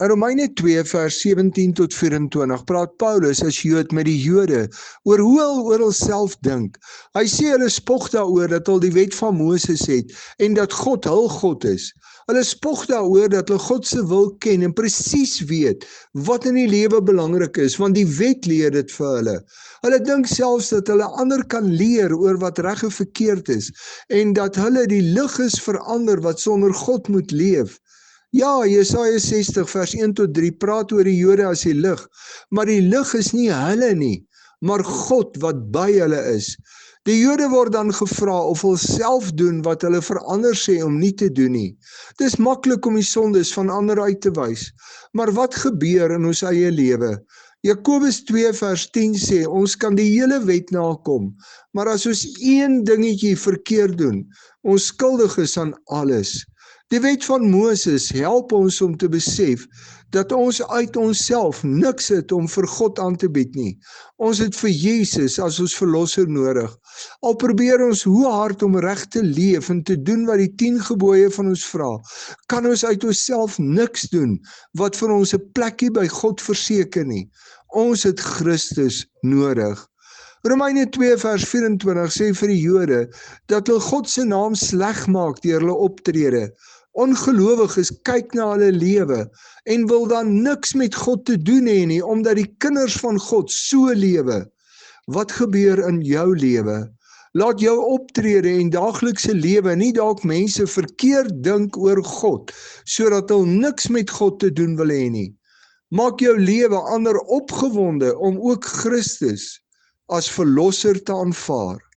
In Romeine 2 vers 17 tot 24 praat Paulus as Jood met die Jode oor hoe hulle oor hulself dink. Hy sê hulle spog daaroor dat hulle die wet van Moses het en dat God hul God is. Hulle spog daaroor dat hulle God se wil ken en presies weet wat in die lewe belangrik is, want die wet leer dit vir hulle. Hulle dink selfs dat hulle ander kan leer oor wat reg en verkeerd is en dat hulle die lig is vir ander wat sonder God moet leef. Ja, Jesaja 60 vers 1 tot 3 praat oor die Jode as die lig, maar die lig is nie hulle nie, maar God wat by hulle is. Die Jode word dan gevra of hulle self doen wat hulle vir ander sê om nie te doen nie. Dis maklik om die sondes van ander uit te wys, maar wat gebeur in ons eie lewe? Jakobus 2 vers 10 sê, ons kan die hele wet nakom, maar as ons een dingetjie verkeerd doen, ons skuldig is aan alles. Die wet van Moses help ons om te besef dat ons uit onsself niks het om vir God aan te bied nie. Ons het vir Jesus as ons verlosser nodig. Al probeer ons hoe hard om reg te leef en te doen wat die 10 gebooie van ons vra, kan ons uit onsself niks doen wat vir ons 'n plekkie by God verseker nie. Ons het Christus nodig. Romeine 2 vers 24 sê vir die Jode dat hulle God se naam sleg maak deur hulle optrede. Ongelowiges kyk na hulle lewe en wil dan niks met God te doen hê nie, omdat die kinders van God so lewe. Wat gebeur in jou lewe? Laat jou optrede en daaglikse lewe nie dalk mense verkeerd dink oor God, sodat hulle niks met God te doen wil hê nie. Maak jou lewe ander opgewonde om ook Christus as verlosser te aanvaar.